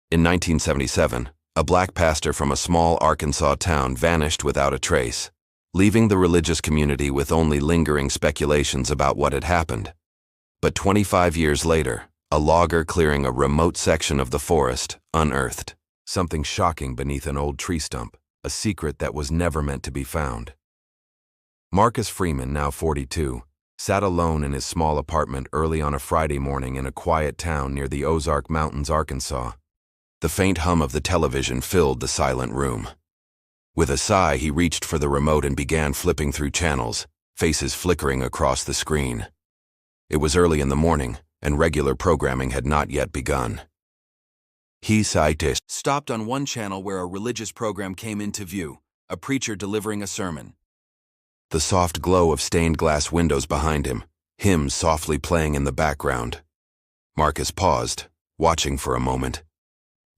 In 1977, a black pastor from a small Arkansas town vanished without a trace, leaving the religious community with only lingering speculations about what had happened. But 25 years later, a logger clearing a remote section of the forest unearthed something shocking beneath an old tree stump, a secret that was never meant to be found. Marcus Freeman, now 42, sat alone in his small apartment early on a Friday morning in a quiet town near the Ozark Mountains, Arkansas. The faint hum of the television filled the silent room. With a sigh, he reached for the remote and began flipping through channels, faces flickering across the screen. It was early in the morning, and regular programming had not yet begun. He stopped on one channel where a religious program came into view, a preacher delivering a sermon. The soft glow of stained glass windows behind him, hymns softly playing in the background. Marcus paused, watching for a moment.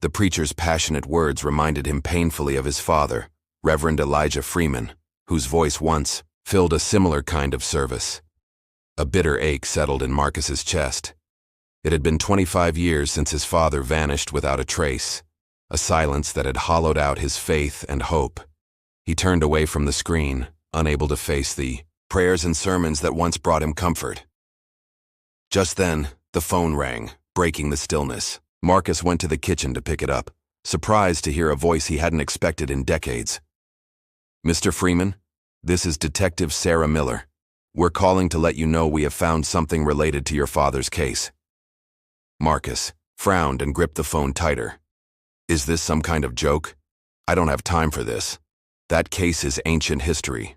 The preacher's passionate words reminded him painfully of his father, Reverend Elijah Freeman, whose voice once filled a similar kind of service. A bitter ache settled in Marcus's chest. It had been 25 years since his father vanished without a trace, a silence that had hollowed out his faith and hope. He turned away from the screen, unable to face the prayers and sermons that once brought him comfort. Just then, the phone rang, breaking the stillness. Marcus went to the kitchen to pick it up, surprised to hear a voice he hadn't expected in decades. "Mr. Freeman, this is Detective Sarah Miller. We're calling to let you know we have found something related to your father's case." Marcus frowned and gripped the phone tighter. "Is this some kind of joke? I don't have time for this. That case is ancient history."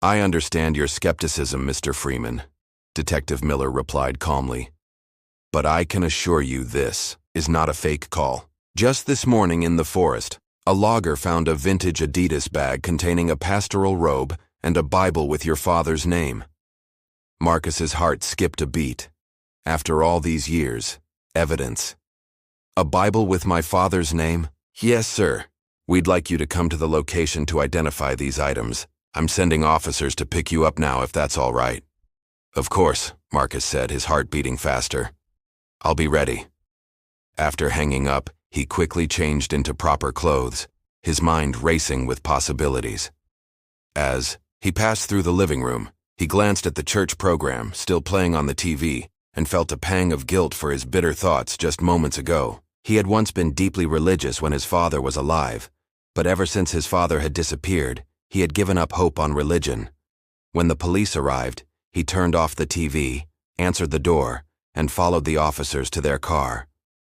"I understand your skepticism, Mr. Freeman," Detective Miller replied calmly. "But I can assure you this is not a fake call. Just this morning in the forest, a logger found a vintage Adidas bag containing a pastoral robe and a Bible with your father's name." Marcus's heart skipped a beat. After all these years, evidence. "A Bible with my father's name?" "Yes, sir. We'd like you to come to the location to identify these items. I'm sending officers to pick you up now if that's all right." "Of course," Marcus said, his heart beating faster. "I'll be ready." After hanging up, he quickly changed into proper clothes, his mind racing with possibilities. As he passed through the living room, he glanced at the church program, still playing on the TV, and felt a pang of guilt for his bitter thoughts just moments ago. He had once been deeply religious when his father was alive, but ever since his father had disappeared, he had given up hope on religion. When the police arrived, he turned off the TV, answered the door, and followed the officers to their car.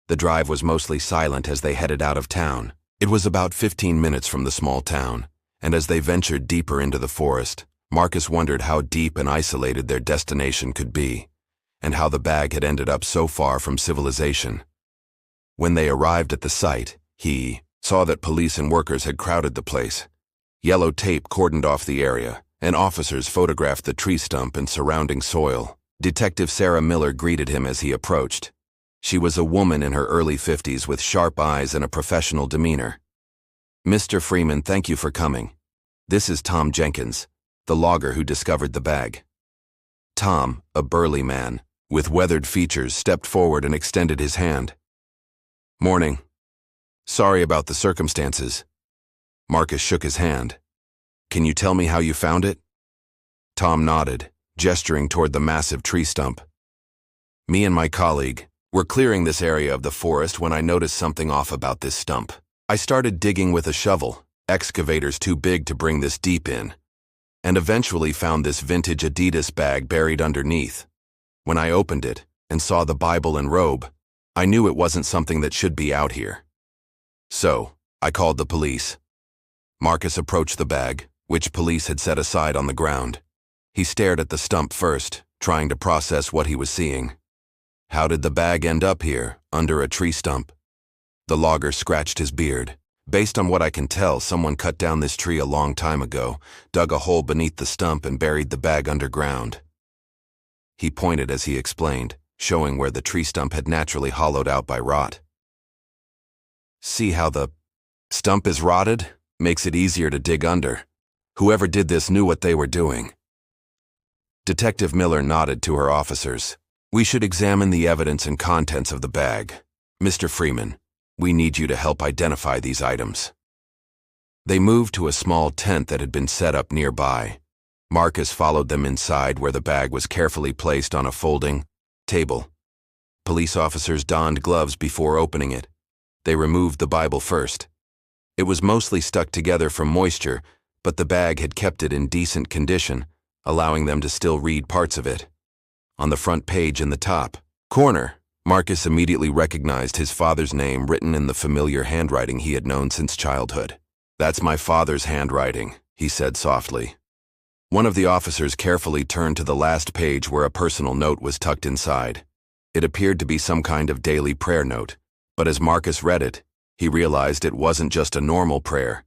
The drive was mostly silent as they headed out of town. It was about 15 minutes from the small town, and as they ventured deeper into the forest, Marcus wondered how deep and isolated their destination could be, and how the bag had ended up so far from civilization. When they arrived at the site, he saw that police and workers had crowded the place. Yellow tape cordoned off the area, and officers photographed the tree stump and surrounding soil. Detective Sarah Miller greeted him as he approached. She was a woman in her early 50s with sharp eyes and a professional demeanor. "Mr. Freeman, thank you for coming. This is Tom Jenkins, the logger who discovered the bag." Tom, a burly man with weathered features, stepped forward and extended his hand. "Morning. Sorry about the circumstances." Marcus shook his hand. "Can you tell me how you found it?" Tom nodded, gesturing toward the massive tree stump. "Me and my colleague were clearing this area of the forest when I noticed something off about this stump. I started digging with a shovel, excavators too big to bring this deep in, and eventually found this vintage Adidas bag buried underneath. When I opened it and saw the Bible and robe, I knew it wasn't something that should be out here. So, I called the police." Marcus approached the bag, which police had set aside on the ground. He stared at the stump first, trying to process what he was seeing. "How did the bag end up here, under a tree stump?" The logger scratched his beard. "Based on what I can tell, someone cut down this tree a long time ago, dug a hole beneath the stump and buried the bag underground." He pointed as he explained, showing where the tree stump had naturally hollowed out by rot. "See how the stump is rotted? Makes it easier to dig under. Whoever did this knew what they were doing." Detective Miller nodded to her officers. "We should examine the evidence and contents of the bag. Mr. Freeman, We need you to help identify these items." They moved to a small tent that had been set up nearby. Marcus followed them inside where the bag was carefully placed on a folding table. Police officers donned gloves before opening it. They removed the Bible first. It was mostly stuck together from moisture, but the bag had kept it in decent condition, allowing them to still read parts of it. On the front page in the top corner, Marcus immediately recognized his father's name written in the familiar handwriting he had known since childhood. "That's my father's handwriting," he said softly. One of the officers carefully turned to the last page where a personal note was tucked inside. It appeared to be some kind of daily prayer note, but as Marcus read it, he realized it wasn't just a normal prayer.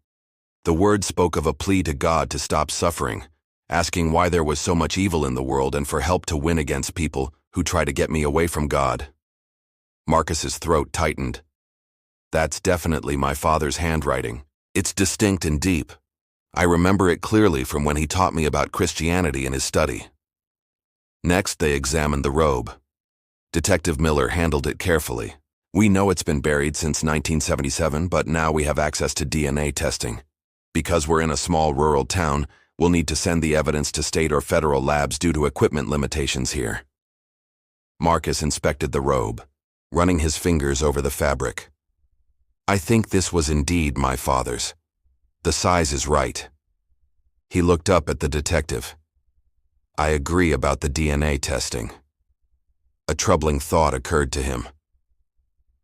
The words spoke of a plea to God to stop suffering, asking why there was so much evil in the world and for help to win against people who try to get me away from God. Marcus's throat tightened. "That's definitely my father's handwriting. It's distinct and deep. I remember it clearly from when he taught me about Christianity in his study." Next, they examined the robe. Detective Miller handled it carefully. "We know it's been buried since 1977, but now we have access to DNA testing. Because we're in a small rural town, we'll need to send the evidence to state or federal labs due to equipment limitations here." Marcus inspected the robe, running his fingers over the fabric. "I think this was indeed my father's. The size is right." He looked up at the detective. "I agree about the DNA testing." A troubling thought occurred to him.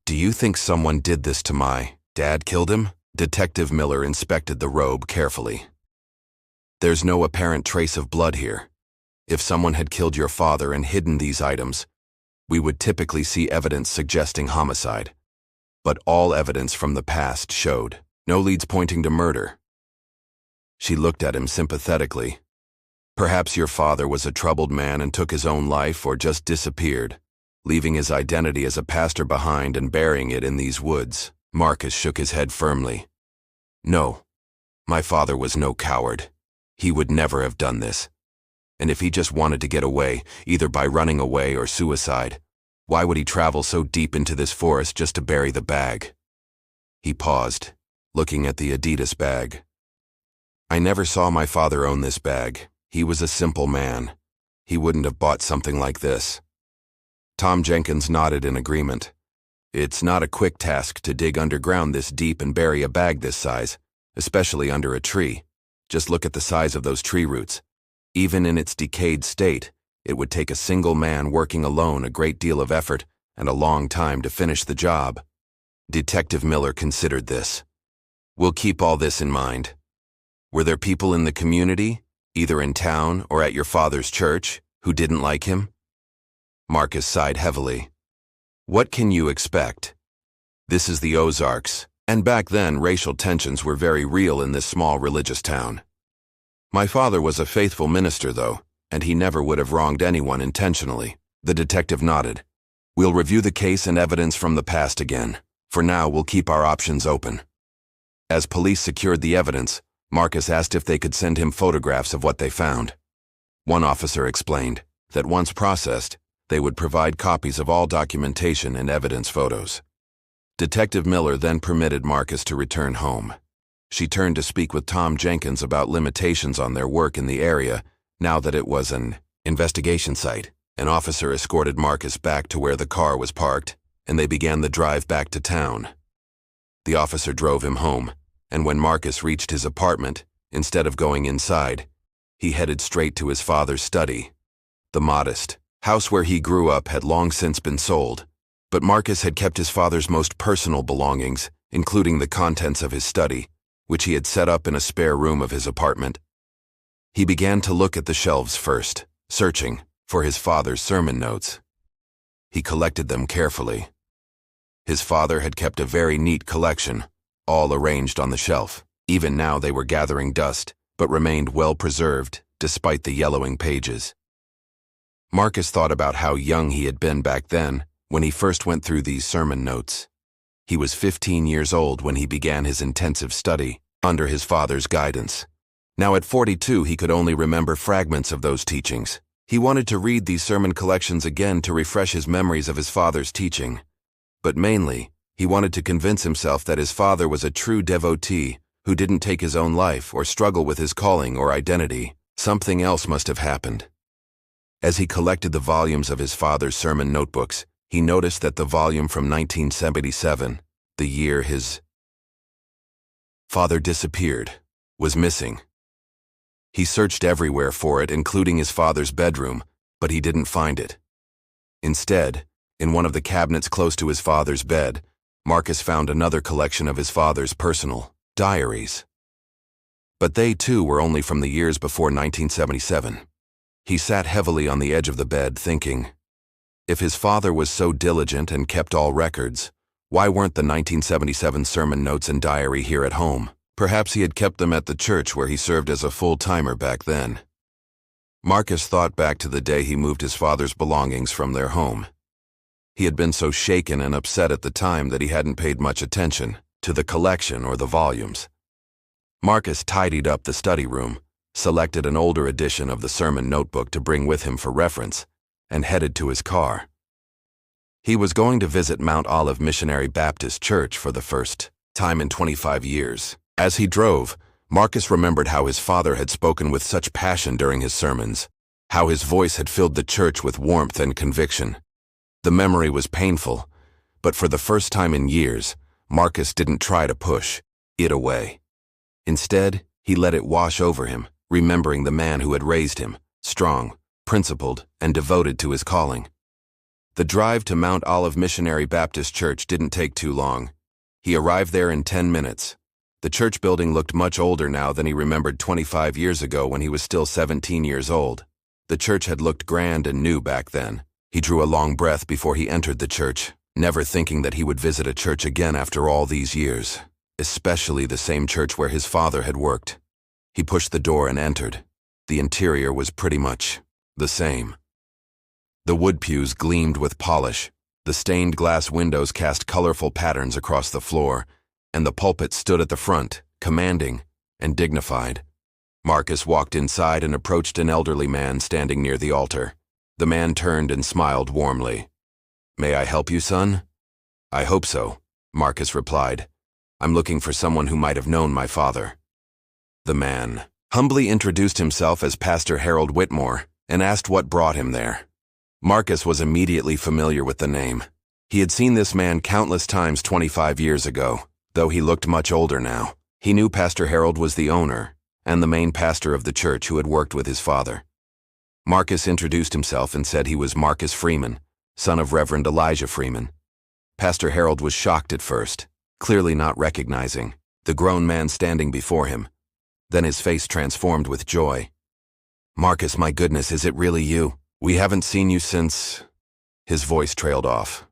"Do you think someone did this to my dad, killed him?" Detective Miller inspected the robe carefully. "There's no apparent trace of blood here. If someone had killed your father and hidden these items, we would typically see evidence suggesting homicide. But all evidence from the past showed no leads pointing to murder." She looked at him sympathetically. "Perhaps your father was a troubled man and took his own life or just disappeared, leaving his identity as a pastor behind and burying it in these woods." Marcus shook his head firmly. "No, my father was no coward. He would never have done this. And if he just wanted to get away, either by running away or suicide, why would he travel so deep into this forest just to bury the bag?" He paused, looking at the Adidas bag. "I never saw my father own this bag. He was a simple man. He wouldn't have bought something like this." Tom Jenkins nodded in agreement. "It's not a quick task to dig underground this deep and bury a bag this size, especially under a tree. Just look at the size of those tree roots. Even in its decayed state, it would take a single man working alone a great deal of effort and a long time to finish the job." Detective Miller considered this. "We'll keep all this in mind. Were there people in the community, either in town or at your father's church, who didn't like him?" Marcus sighed heavily. "What can you expect? This is the Ozarks, and back then racial tensions were very real in this small religious town. My father was a faithful minister, though, and he never would have wronged anyone intentionally." The detective nodded. "We'll review the case and evidence from the past again. For now, we'll keep our options open." As police secured the evidence, Marcus asked if they could send him photographs of what they found. One officer explained that once processed, they would provide copies of all documentation and evidence photos. Detective Miller then permitted Marcus to return home. She turned to speak with Tom Jenkins about limitations on their work in the area now that it was an investigation site. An officer escorted Marcus back to where the car was parked, and they began the drive back to town. The officer drove him home, and when Marcus reached his apartment, instead of going inside, he headed straight to his father's study. The modest house where he grew up had long since been sold, but Marcus had kept his father's most personal belongings, including the contents of his study, which he had set up in a spare room of his apartment. He began to look at the shelves first, searching for his father's sermon notes. He collected them carefully. His father had kept a very neat collection, all arranged on the shelf. Even now they were gathering dust, but remained well preserved despite the yellowing pages. Marcus thought about how young he had been back then when he first went through these sermon notes. He was 15 years old when he began his intensive study under his father's guidance. Now at 42, he could only remember fragments of those teachings. He wanted to read these sermon collections again to refresh his memories of his father's teaching. But mainly, He wanted to convince himself that his father was a true devotee who didn't take his own life or struggle with his calling or identity. Something else must have happened. As he collected the volumes of his father's sermon notebooks, he noticed that the volume from 1977, the year his father disappeared, was missing. He searched everywhere for it, including his father's bedroom, but he didn't find it. Instead, in one of the cabinets close to his father's bed, Marcus found another collection of his father's personal diaries. But they, too, were only from the years before 1977. He sat heavily on the edge of the bed, thinking, if his father was so diligent and kept all records, why weren't the 1977 sermon notes and diary here at home? Perhaps he had kept them at the church where he served as a full-timer back then. Marcus thought back to the day he moved his father's belongings from their home. He had been so shaken and upset at the time that he hadn't paid much attention to the collection or the volumes. Marcus tidied up the study room, selected an older edition of the sermon notebook to bring with him for reference, and headed to his car. He was going to visit Mount Olive Missionary Baptist Church for the first time in 25 years. As he drove, Marcus remembered how his father had spoken with such passion during his sermons, how his voice had filled the church with warmth and conviction. The memory was painful, but for the first time in years, Marcus didn't try to push it away. Instead, he let it wash over him, remembering the man who had raised him, strong, principled, and devoted to his calling. The drive to Mount Olive Missionary Baptist Church didn't take too long. He arrived there in 10 minutes. The church building looked much older now than he remembered 25 years ago when he was still 17 years old. The church had looked grand and new back then. He drew a long breath before he entered the church, never thinking that he would visit a church again after all these years, especially the same church where his father had worked. He pushed the door and entered. The interior was pretty much the same. The wood pews gleamed with polish, the stained glass windows cast colorful patterns across the floor, and the pulpit stood at the front, commanding and dignified. Marcus walked inside and approached an elderly man standing near the altar. The man turned and smiled warmly. "May I help you, son?" "I hope so," Marcus replied. "I'm looking for someone who might have known my father." The man humbly introduced himself as Pastor Harold Whitmore and asked what brought him there. Marcus was immediately familiar with the name. He had seen this man countless times 25 years ago, though he looked much older now. He knew Pastor Harold was the owner and the main pastor of the church who had worked with his father. Marcus introduced himself and said he was Marcus Freeman, son of Reverend Elijah Freeman. Pastor Harold was shocked at first, clearly not recognizing the grown man standing before him. Then his face transformed with joy. "Marcus, my goodness, is it really you? We haven't seen you since..." His voice trailed off.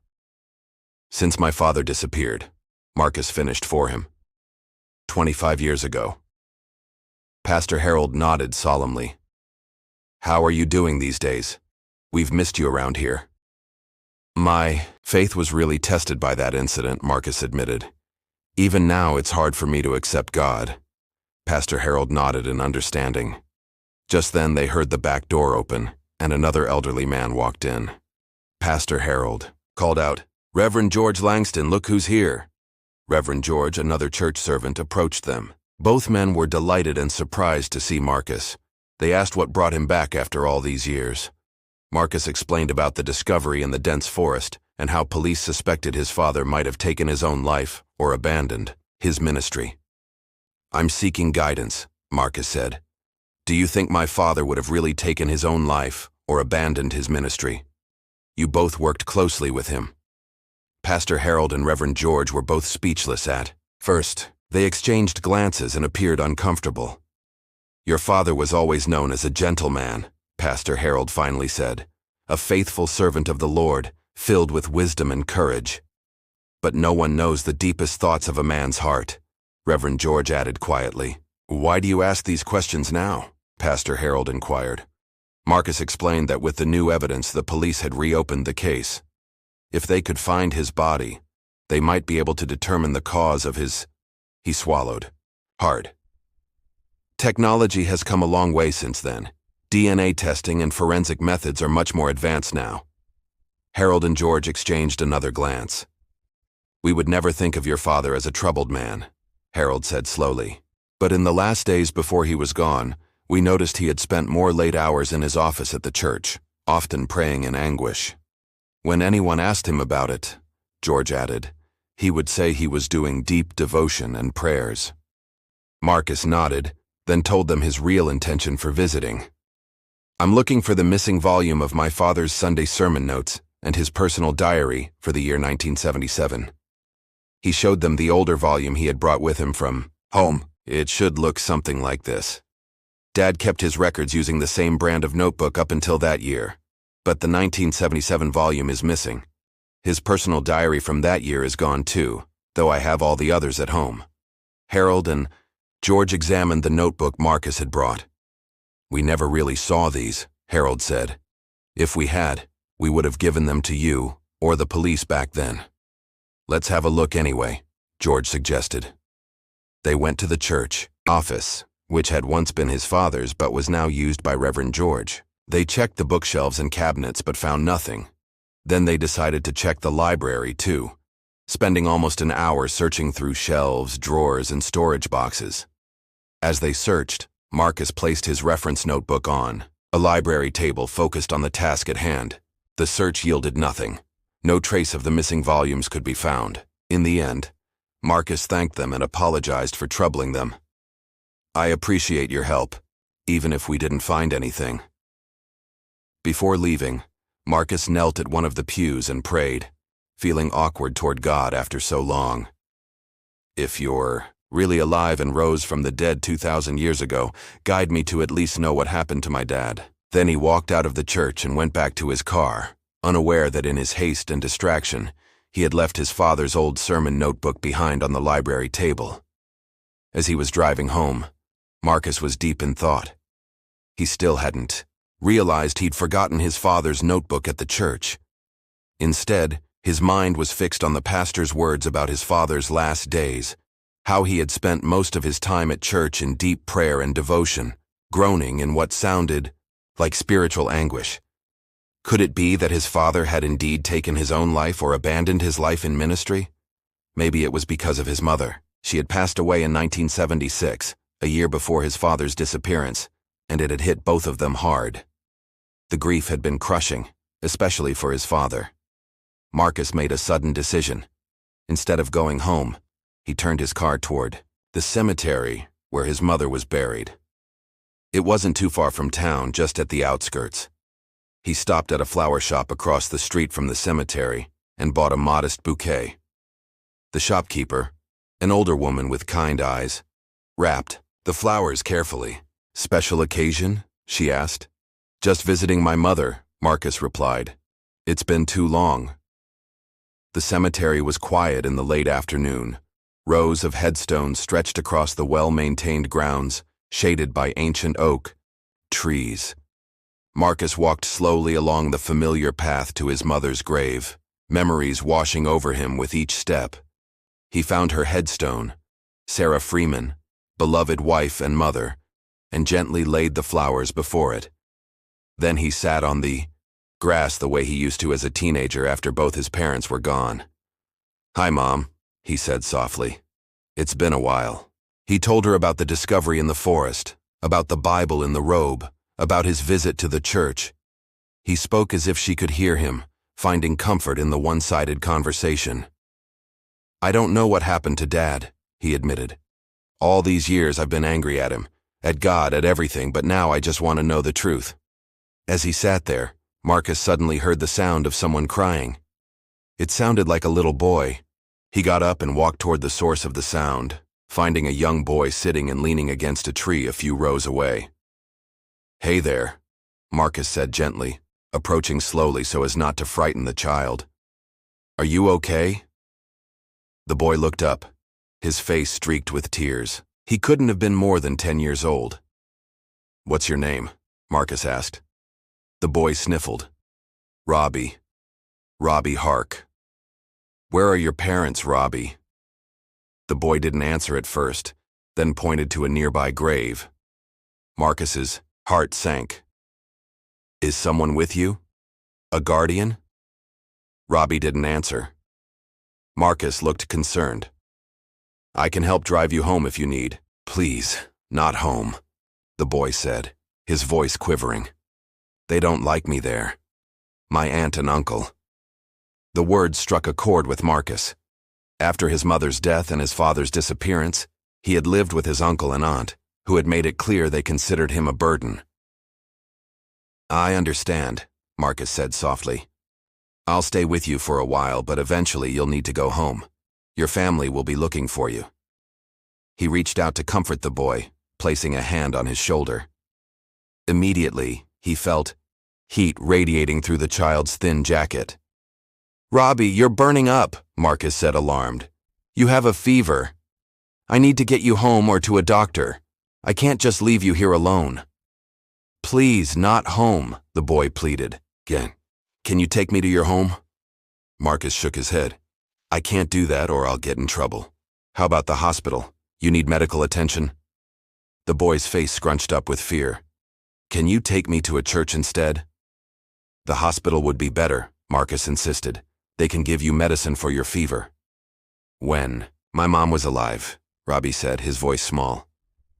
"Since my father disappeared," Marcus finished for him. 25 years ago. Pastor Harold nodded solemnly. "How are you doing these days? We've missed you around here." "My faith was really tested by that incident," Marcus admitted. "Even now, it's hard for me to accept God." Pastor Harold nodded in understanding. Just then, they heard the back door open, and another elderly man walked in. Pastor Harold called out, "Reverend George Langston, look who's here." Reverend George, another church servant, approached them. Both men were delighted and surprised to see Marcus. They asked what brought him back after all these years. Marcus explained about the discovery in the dense forest and how police suspected his father might have taken his own life or abandoned his ministry. "I'm seeking guidance," Marcus said. "Do you think my father would have really taken his own life or abandoned his ministry? You both worked closely with him." Pastor Harold and Reverend George were both speechless at first. They exchanged glances and appeared uncomfortable. "Your father was always known as a gentleman," Pastor Harold finally said, "a faithful servant of the Lord, filled with wisdom and courage. But no one knows the deepest thoughts of a man's heart," Reverend George added quietly. "Why do you ask these questions now?" Pastor Harold inquired. Marcus explained that with the new evidence, the police had reopened the case. If they could find his body, they might be able to determine the cause of his... He swallowed hard. "Technology has come a long way since then. DNA testing and forensic methods are much more advanced now." Harold and George exchanged another glance. We would never think of your father as a troubled man, Harold said slowly. But in the last days before he was gone, we noticed he had spent more late hours in his office at the church, often praying in anguish. When anyone asked him about it, George added, he would say he was doing deep devotion and prayers. Marcus nodded, then told them his real intention for visiting. I'm looking for the missing volume of my father's Sunday sermon notes and his personal diary for the year 1977. He showed them the older volume he had brought with him from home. It should look something like this. Dad kept his records using the same brand of notebook up until that year, but the 1977 volume is missing. His personal diary from that year is gone too, though I have all the others at home. Harold and George examined the notebook Marcus had brought. We never really saw these, Harold said. If we had, we would have given them to you or the police back then. Let's have a look anyway, George suggested. They went to the church office, which had once been his father's but was now used by Reverend George. They checked the bookshelves and cabinets but found nothing. Then they decided to check the library too, spending almost an hour searching through shelves, drawers, and storage boxes. As they searched, Marcus placed his reference notebook on a library table focused on the task at hand. The search yielded nothing. No trace of the missing volumes could be found. In the end, Marcus thanked them and apologized for troubling them. I appreciate your help, even if we didn't find anything. Before leaving, Marcus knelt at one of the pews and prayed, feeling awkward toward God after so long. If you're really alive and rose from the dead 2,000 years ago, guide me to at least know what happened to my dad. Then he walked out of the church and went back to his car, unaware that in his haste and distraction, he had left his father's old sermon notebook behind on the library table. As he was driving home, Marcus was deep in thought. He still hadn't realized he'd forgotten his father's notebook at the church. Instead, his mind was fixed on the pastor's words about his father's last days, how he had spent most of his time at church in deep prayer and devotion, groaning in what sounded like spiritual anguish. Could it be that his father had indeed taken his own life or abandoned his life in ministry? Maybe it was because of his mother. She had passed away in 1976, a year before his father's disappearance, and it had hit both of them hard. The grief had been crushing, especially for his father. Marcus made a sudden decision. Instead of going home, he turned his car toward the cemetery where his mother was buried. It wasn't too far from town, just at the outskirts. He stopped at a flower shop across the street from the cemetery and bought a modest bouquet. The shopkeeper, an older woman with kind eyes, wrapped the flowers carefully. Special occasion? She asked. Just visiting my mother, Marcus replied. It's been too long. The cemetery was quiet in the late afternoon. Rows of headstones stretched across the well-maintained grounds, shaded by ancient oak trees. Marcus walked slowly along the familiar path to his mother's grave, memories washing over him with each step. He found her headstone, Sarah Freeman, beloved wife and mother, and gently laid the flowers before it. Then he sat on the grass the way he used to as a teenager after both his parents were gone. Hi, Mom, he said softly. It's been a while. He told her about the discovery in the forest, about the Bible in the robe, about his visit to the church. He spoke as if she could hear him, finding comfort in the one-sided conversation. I don't know what happened to Dad, he admitted. All these years I've been angry at him, at God, at everything, but now I just want to know the truth. As he sat there, Marcus suddenly heard the sound of someone crying. It sounded like a little boy. He got up and walked toward the source of the sound, finding a young boy sitting and leaning against a tree a few rows away. Hey there, Marcus said gently, approaching slowly so as not to frighten the child. Are you okay? The boy looked up, his face streaked with tears. He couldn't have been more than 10 years old. What's your name? Marcus asked. The boy sniffled. Robbie. Robbie Hark. Where are your parents, Robbie? The boy didn't answer at first, then pointed to a nearby grave. Marcus's heart sank. Is someone with you? A guardian? Robbie didn't answer. Marcus looked concerned. I can help drive you home if you need. Please, not home, the boy said, his voice quivering. They don't like me there. My aunt and uncle. The words struck a chord with Marcus. After his mother's death and his father's disappearance, he had lived with his uncle and aunt, who had made it clear they considered him a burden. I understand, Marcus said softly. I'll stay with you for a while, but eventually you'll need to go home. Your family will be looking for you. He reached out to comfort the boy, placing a hand on his shoulder. Immediately, he felt heat radiating through the child's thin jacket. Robbie, you're burning up, Marcus said, alarmed. You have a fever. I need to get you home or to a doctor. I can't just leave you here alone. Please, not home, the boy pleaded. Can you take me to your home? Marcus shook his head. I can't do that or I'll get in trouble. How about the hospital? You need medical attention? The boy's face scrunched up with fear. Can you take me to a church instead? The hospital would be better, Marcus insisted. They can give you medicine for your fever. When my mom was alive, Robbie said, his voice small.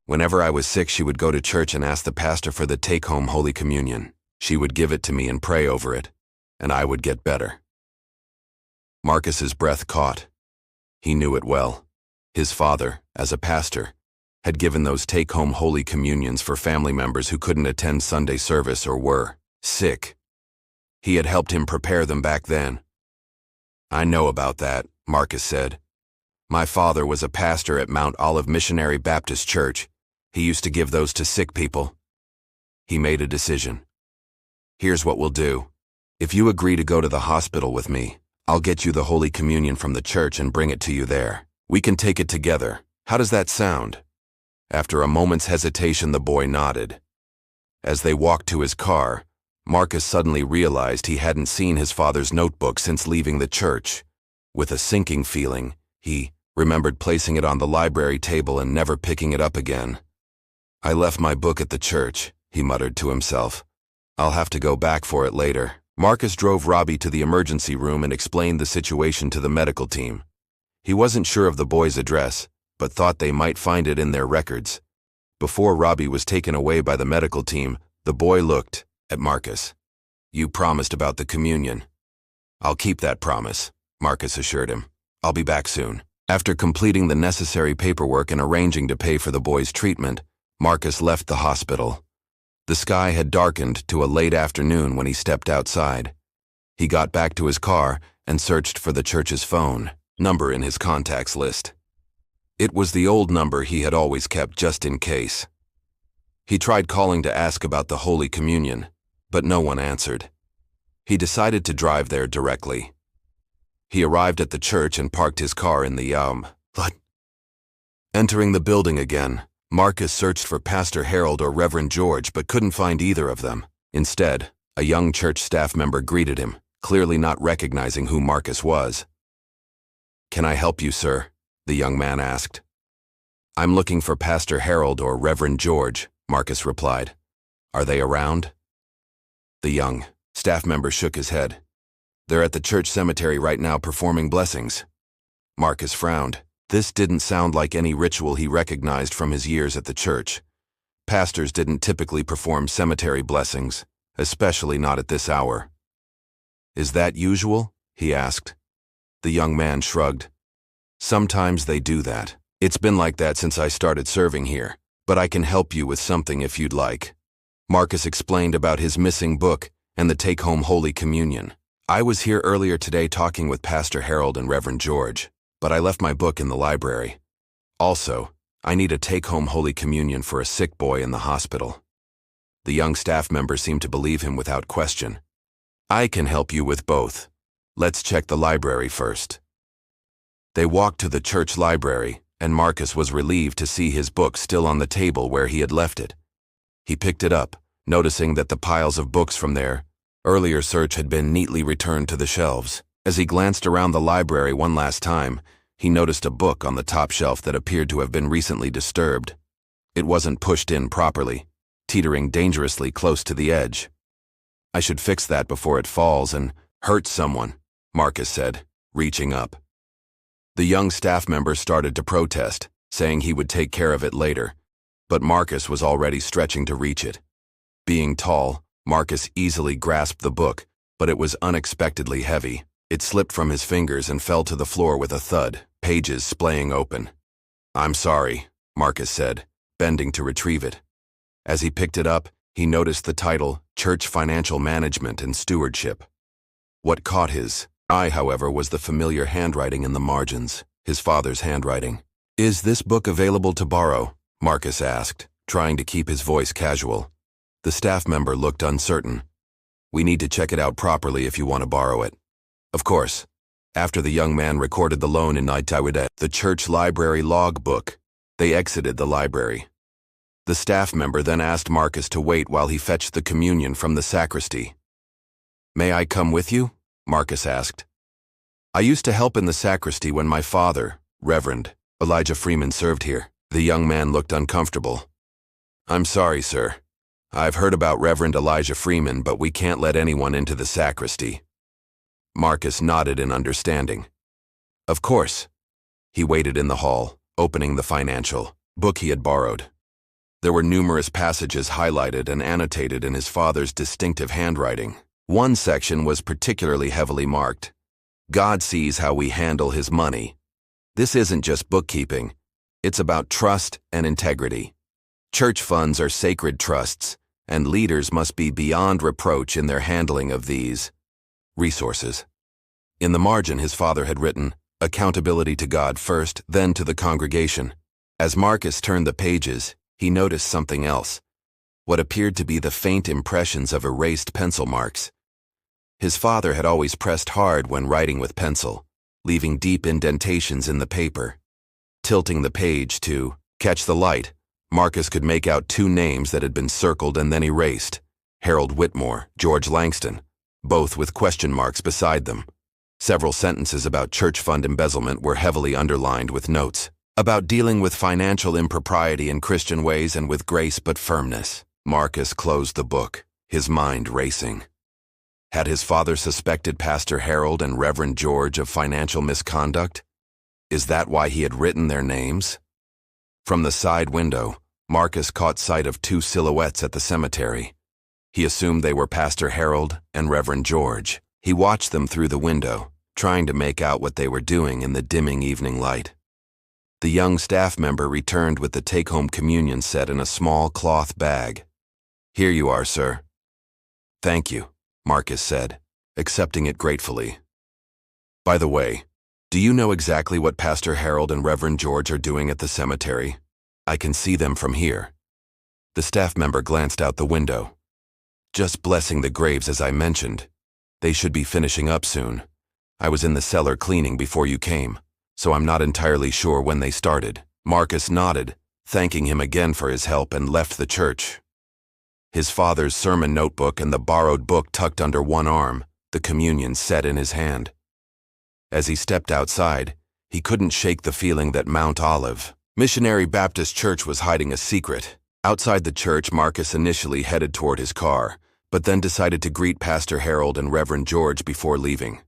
Whenever I was sick, she would go to church and ask the pastor for the take-home Holy Communion. She would give it to me and pray over it, and I would get better. Marcus's breath caught. He knew it well. His father, as a pastor, had given those take-home Holy Communions for family members who couldn't attend Sunday service or were sick. He had helped him prepare them back then. I know about that, Marcus said. My father was a pastor at Mount Olive Missionary Baptist Church. He used to give those to sick people. He made a decision. Here's what we'll do. If you agree to go to the hospital with me, I'll get you the Holy Communion from the church and bring it to you there. We can take it together. How does that sound? After a moment's hesitation, the boy nodded. As they walked to his car, Marcus suddenly realized he hadn't seen his father's notebook since leaving the church. With a sinking feeling, he remembered placing it on the library table and never picking it up again. I left my book at the church, he muttered to himself. I'll have to go back for it later. Marcus drove Robbie to the emergency room and explained the situation to the medical team. He wasn't sure of the boy's address, but thought they might find it in their records. Before Robbie was taken away by the medical team, the boy looked at Marcus. You promised about the communion. I'll keep that promise, Marcus assured him. I'll be back soon. After completing the necessary paperwork and arranging to pay for the boy's treatment, Marcus left the hospital. The sky had darkened to a late afternoon when he stepped outside. He got back to his car and searched for the church's phone number in his contacts list. It was the old number he had always kept just in case. He tried calling to ask about the Holy Communion, but no one answered. He decided to drive there directly. He arrived at the church and parked his car in the Entering the building again, Marcus searched for Pastor Harold or Reverend George but couldn't find either of them. Instead, a young church staff member greeted him, clearly not recognizing who Marcus was. Can I help you, sir? The young man asked. I'm looking for Pastor Harold or Reverend George, Marcus replied. Are they around? The young staff member shook his head. They're at the church cemetery right now performing blessings. Marcus frowned. This didn't sound like any ritual he recognized from his years at the church. Pastors didn't typically perform cemetery blessings, especially not at this hour. Is that usual? He asked. The young man shrugged. Sometimes they do that. It's been like that since I started serving here, but I can help you with something if you'd like. Marcus explained about his missing book and the take-home Holy Communion. I was here earlier today talking with Pastor Harold and Reverend George, but I left my book in the library. Also, I need a take-home Holy Communion for a sick boy in the hospital. The young staff member seemed to believe him without question. I can help you with both. Let's check the library first. They walked to the church library, and Marcus was relieved to see his book still on the table where he had left it. He picked it up, noticing that the piles of books from their earlier search had been neatly returned to the shelves. As he glanced around the library one last time, he noticed a book on the top shelf that appeared to have been recently disturbed. It wasn't pushed in properly, teetering dangerously close to the edge. I should fix that before it falls and hurts someone, Marcus said, reaching up. The young staff member started to protest, saying he would take care of it later, but Marcus was already stretching to reach it. Being tall, Marcus easily grasped the book, but it was unexpectedly heavy. It slipped from his fingers and fell to the floor with a thud, pages splaying open. "I'm sorry," Marcus said, bending to retrieve it. As he picked it up, he noticed the title, Church Financial Management and Stewardship. What caught his eye, however, was the familiar handwriting in the margins, his father's handwriting. "Is this book available to borrow?" Marcus asked, trying to keep his voice casual. The staff member looked uncertain. "We need to check it out properly if you want to borrow it." Of course. After the young man recorded the loan in Adidas, the church library log book, they exited the library. The staff member then asked Marcus to wait while he fetched the communion from the sacristy. "May I come with you?" Marcus asked. "I used to help in the sacristy when my father, Reverend Elijah Freeman, served here." The young man looked uncomfortable. "I'm sorry, sir. I've heard about Reverend Elijah Freeman, but we can't let anyone into the sacristy." Marcus nodded in understanding. "Of course." He waited in the hall, opening the financial book he had borrowed. There were numerous passages highlighted and annotated in his father's distinctive handwriting. One section was particularly heavily marked. "God sees how we handle his money. This isn't just bookkeeping. It's about trust and integrity. Church funds are sacred trusts, and leaders must be beyond reproach in their handling of these resources." In the margin, his father had written, "Accountability to God first, then to the congregation." As Marcus turned the pages, he noticed something else, what appeared to be the faint impressions of erased pencil marks. His father had always pressed hard when writing with pencil, leaving deep indentations in the paper. Tilting the page to catch the light, Marcus could make out two names that had been circled and then erased: Harold Whitmore, George Langston, both with question marks beside them. Several sentences about church fund embezzlement were heavily underlined with notes about dealing with financial impropriety in Christian ways and with grace but firmness. Marcus closed the book, his mind racing. Had his father suspected Pastor Harold and Reverend George of financial misconduct? Is that why he had written their names? From the side window, Marcus caught sight of two silhouettes at the cemetery. He assumed they were Pastor Harold and Reverend George. He watched them through the window, trying to make out what they were doing in the dimming evening light. The young staff member returned with the take-home communion set in a small cloth bag. "Here you are, sir." "Thank you," Marcus said, accepting it gratefully. "By the way, do you know exactly what Pastor Harold and Reverend George are doing at the cemetery? I can see them from here." The staff member glanced out the window. "Just blessing the graves as I mentioned. They should be finishing up soon. I was in the cellar cleaning before you came, so I'm not entirely sure when they started." Marcus nodded, thanking him again for his help, and left the church. His father's sermon notebook and the borrowed book tucked under one arm, the communion set in his hand. As he stepped outside, he couldn't shake the feeling that Mount Olive, Missionary Baptist Church, was hiding a secret. Outside the church, Marcus initially headed toward his car, but then decided to greet Pastor Harold and Reverend George before leaving.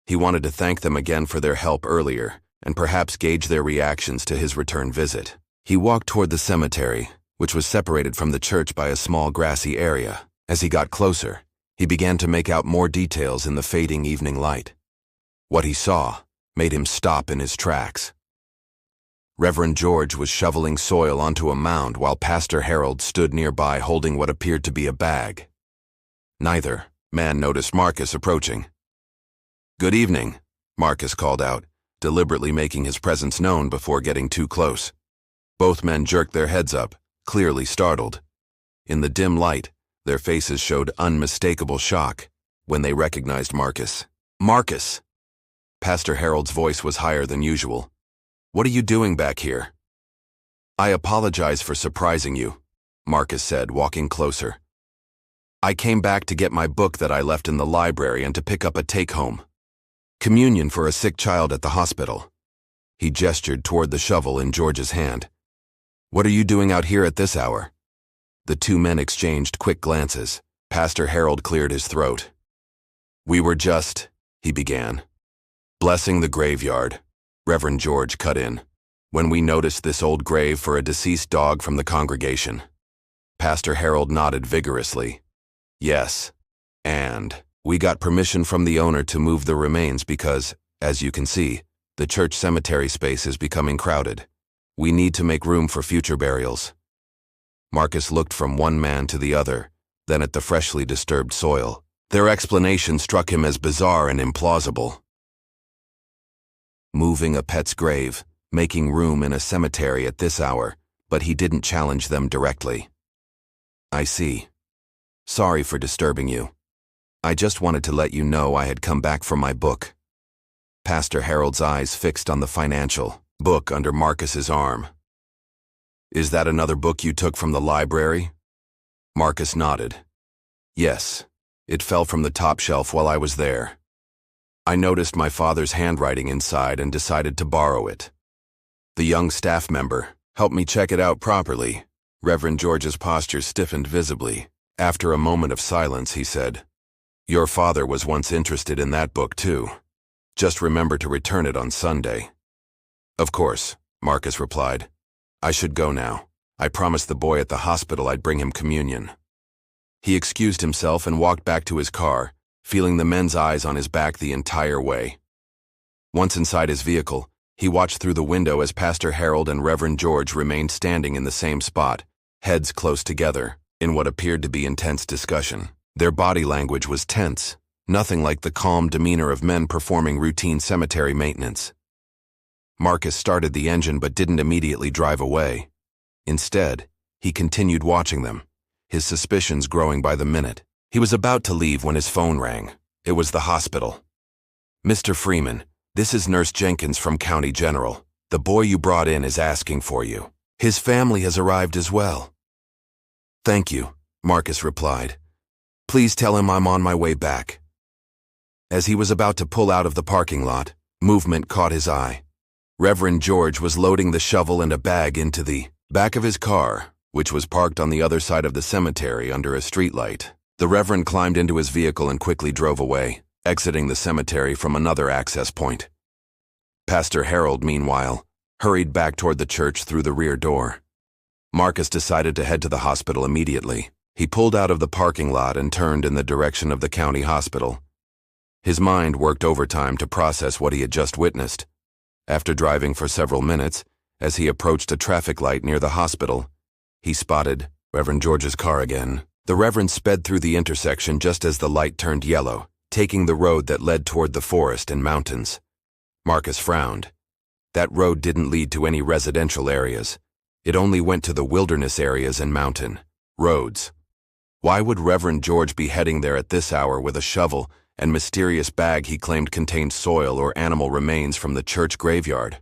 He wanted to thank them again for their help earlier, and perhaps gauge their reactions to his return visit. He walked toward the cemetery, which was separated from the church by a small grassy area. As he got closer, he began to make out more details in the fading evening light. What he saw made him stop in his tracks. Reverend George was shoveling soil onto a mound while Pastor Harold stood nearby holding what appeared to be a bag. Neither man noticed Marcus approaching. "Good evening," Marcus called out, deliberately making his presence known before getting too close. Both men jerked their heads up, clearly startled. In the dim light, their faces showed unmistakable shock when they recognized Marcus. "Marcus!" Pastor Harold's voice was higher than usual. "What are you doing back here?" "I apologize for surprising you," Marcus said, walking closer. "I came back to get my book that I left in the library and to pick up a take-home. Communion for a sick child at the hospital." He gestured toward the shovel in George's hand. "What are you doing out here at this hour?" The two men exchanged quick glances. Pastor Harold cleared his throat. "We were just," he began, "blessing the graveyard." Reverend George cut in, "when we noticed this old grave for a deceased dog from the congregation." Pastor Harold nodded vigorously. "Yes, and we got permission from the owner to move the remains because, as you can see, the church cemetery space is becoming crowded. We need to make room for future burials." Marcus looked from one man to the other, then at the freshly disturbed soil. Their explanation struck him as bizarre and implausible. Moving a pet's grave, making room in a cemetery at this hour, but he didn't challenge them directly. "I see. Sorry for disturbing you. I just wanted to let you know I had come back from my book." Pastor Harold's eyes fixed on the financial book under Marcus's arm. "Is that another book you took from the library?" Marcus nodded. "Yes, it fell from the top shelf while I was there. I noticed my father's handwriting inside and decided to borrow it. The young staff member helped me check it out properly." Reverend George's posture stiffened visibly. After a moment of silence, he said, "Your father was once interested in that book too. Just remember to return it on Sunday." "Of course," Marcus replied. "I should go now. I promised the boy at the hospital I'd bring him communion." He excused himself and walked back to his car, feeling the men's eyes on his back the entire way. Once inside his vehicle, he watched through the window as Pastor Harold and Reverend George remained standing in the same spot, heads close together, in what appeared to be intense discussion. Their body language was tense, nothing like the calm demeanor of men performing routine cemetery maintenance. Marcus started the engine but didn't immediately drive away. Instead, he continued watching them, his suspicions growing by the minute. He was about to leave when his phone rang. It was the hospital. "Mr. Freeman, this is Nurse Jenkins from County General. The boy you brought in is asking for you. His family has arrived as well." "Thank you," Marcus replied. "Please tell him I'm on my way back." As he was about to pull out of the parking lot, movement caught his eye. Reverend George was loading the shovel and a bag into the back of his car, which was parked on the other side of the cemetery under a streetlight. The Reverend climbed into his vehicle and quickly drove away, exiting the cemetery from another access point. Pastor Harold, meanwhile, hurried back toward the church through the rear door. Marcus decided to head to the hospital immediately. He pulled out of the parking lot and turned in the direction of the county hospital. His mind worked overtime to process what he had just witnessed. After driving for several minutes, as he approached a traffic light near the hospital, he spotted Reverend George's car again. The Reverend sped through the intersection just as the light turned yellow, taking the road that led toward the forest and mountains. Marcus frowned. That road didn't lead to any residential areas. It only went to the wilderness areas and mountain roads. Why would Reverend George be heading there at this hour with a shovel and mysterious bag he claimed contained soil or animal remains from the church graveyard?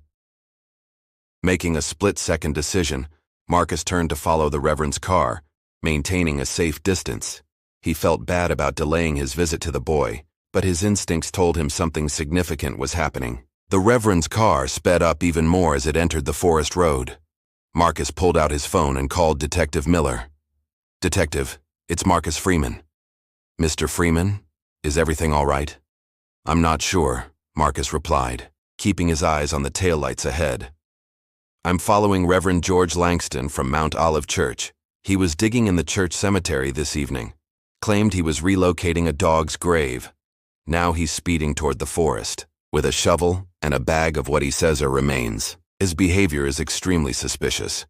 Making a split-second decision, Marcus turned to follow the Reverend's car, maintaining a safe distance. He felt bad about delaying his visit to the boy, but his instincts told him something significant was happening. The Reverend's car sped up even more as it entered the forest road. Marcus pulled out his phone and called Detective Miller. "Detective, it's Marcus Freeman." "Mr. Freeman? Is everything all right?" "I'm not sure," Marcus replied, keeping his eyes on the taillights ahead. "I'm following Reverend George Langston from Mount Olive Church. He was digging in the church cemetery this evening. Claimed he was relocating a dog's grave. Now he's speeding toward the forest, with a shovel and a bag of what he says are remains. His behavior is extremely suspicious."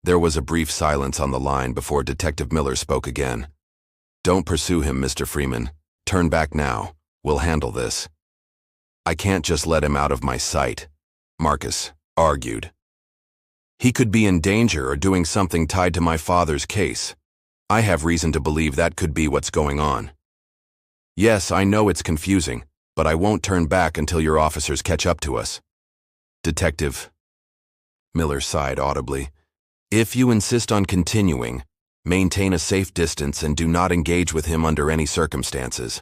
There was a brief silence on the line before Detective Miller spoke again. "Don't pursue him, Mr. Freeman. Turn back now. We'll handle this." "I can't just let him out of my sight," Marcus argued. "He could be in danger or doing something tied to my father's case. I have reason to believe that could be what's going on." "Yes, I know it's confusing, but I won't turn back until your officers catch up to us." "Detective," Miller sighed audibly, "if you insist on continuing, maintain a safe distance and do not engage with him under any circumstances.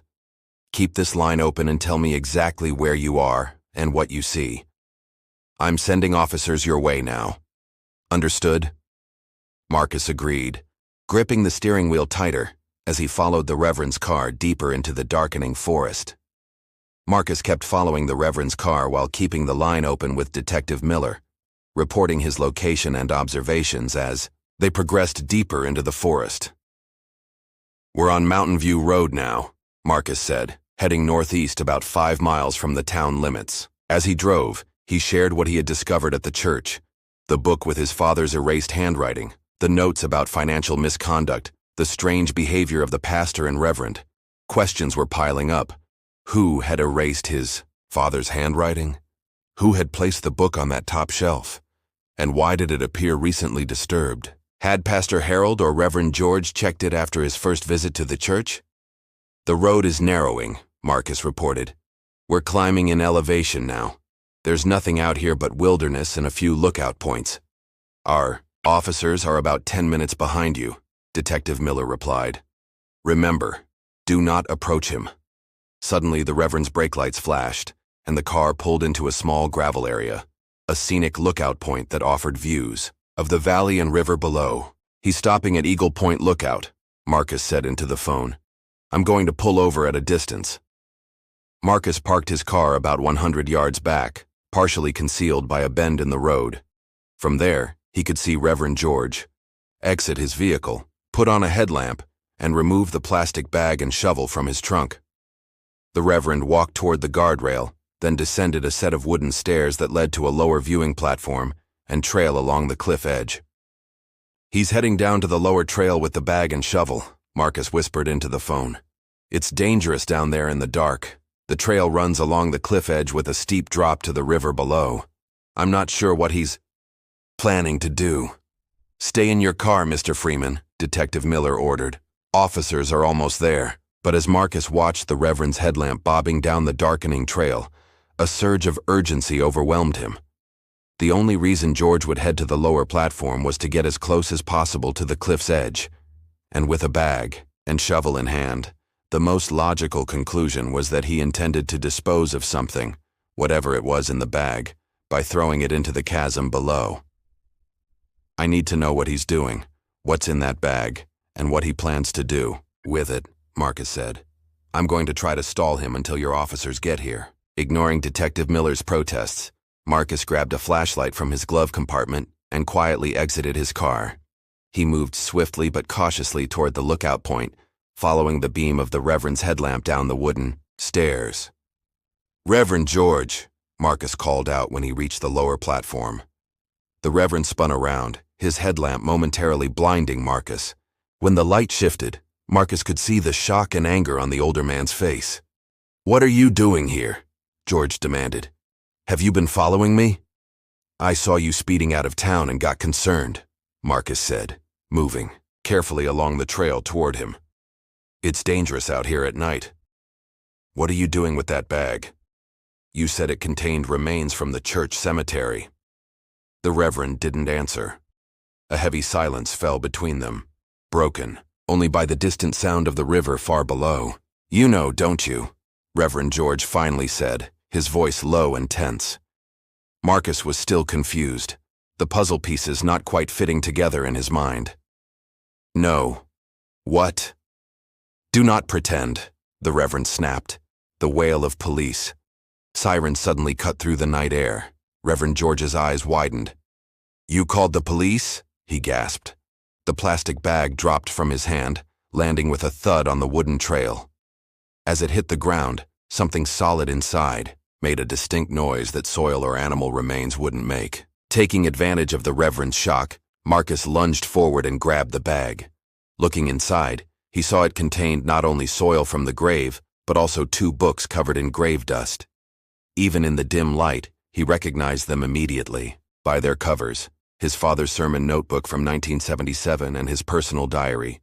Keep this line open and tell me exactly where you are and what you see. I'm sending officers your way now. Understood?" Marcus agreed, gripping the steering wheel tighter as he followed the Reverend's car deeper into the darkening forest. Marcus kept following the Reverend's car while keeping the line open with Detective Miller, reporting his location and observations as they progressed deeper into the forest. "We're on Mountain View Road now," Marcus said, heading northeast about 5 miles from the town limits. As he drove, he shared what he had discovered at the church: the book with his father's erased handwriting, the notes about financial misconduct, the strange behavior of the pastor and reverend. Questions were piling up. Who had erased his father's handwriting? Who had placed the book on that top shelf? And why did it appear recently disturbed? Had Pastor Harold or Reverend George checked it after his first visit to the church? "The road is narrowing," Marcus reported. "We're climbing in elevation now. There's nothing out here but wilderness and a few lookout points. Our officers are about 10 minutes behind you," Detective Miller replied. "Remember, do not approach him." Suddenly, the Reverend's brake lights flashed, and the car pulled into a small gravel area, a scenic lookout point that offered views of the valley and river below. "He's stopping at Eagle Point Lookout," Marcus said into the phone. "I'm going to pull over at a distance." Marcus parked his car about 100 yards back, partially concealed by a bend in the road. From there, he could see Reverend George exit his vehicle, put on a headlamp, and remove the plastic bag and shovel from his trunk. The Reverend walked toward the guardrail, then descended a set of wooden stairs that led to a lower viewing platform and trail along the cliff edge. "He's heading down to the lower trail with the bag and shovel," Marcus whispered into the phone. "It's dangerous down there in the dark. The trail runs along the cliff edge with a steep drop to the river below. I'm not sure what he's planning to do." "Stay in your car, Mr. Freeman," Detective Miller ordered. "Officers are almost there." But as Marcus watched the Reverend's headlamp bobbing down the darkening trail, a surge of urgency overwhelmed him. The only reason George would head to the lower platform was to get as close as possible to the cliff's edge. And with a bag and shovel in hand, the most logical conclusion was that he intended to dispose of something, whatever it was in the bag, by throwing it into the chasm below. "I need to know what he's doing, what's in that bag, and what he plans to do with it," Marcus said. "I'm going to try to stall him until your officers get here." Ignoring Detective Miller's protests, Marcus grabbed a flashlight from his glove compartment and quietly exited his car. He moved swiftly but cautiously toward the lookout point, following the beam of the Reverend's headlamp down the wooden stairs. "Reverend George," Marcus called out when he reached the lower platform. The Reverend spun around, his headlamp momentarily blinding Marcus. When the light shifted, Marcus could see the shock and anger on the older man's face. "What are you doing here?" George demanded. "Have you been following me?" "I saw you speeding out of town and got concerned," Marcus said, moving carefully along the trail toward him. "It's dangerous out here at night." "What are you doing with that bag?" "You said it contained remains from the church cemetery." The Reverend didn't answer. A heavy silence fell between them, broken only by the distant sound of the river far below. "You know, don't you?" Reverend George finally said, his voice low and tense. Marcus was still confused, the puzzle pieces not quite fitting together in his mind. "No." "What?" "Do not pretend," the Reverend snapped, the wail of police. Sirens suddenly cut through the night air. Reverend George's eyes widened. "You called the police?" he gasped. The plastic bag dropped from his hand, landing with a thud on the wooden trail. As it hit the ground, something solid inside made a distinct noise that soil or animal remains wouldn't make. Taking advantage of the Reverend's shock, Marcus lunged forward and grabbed the bag. Looking inside, he saw it contained not only soil from the grave, but also 2 books covered in grave dust. Even in the dim light, he recognized them immediately, by their covers: his father's sermon notebook from 1977 and his personal diary,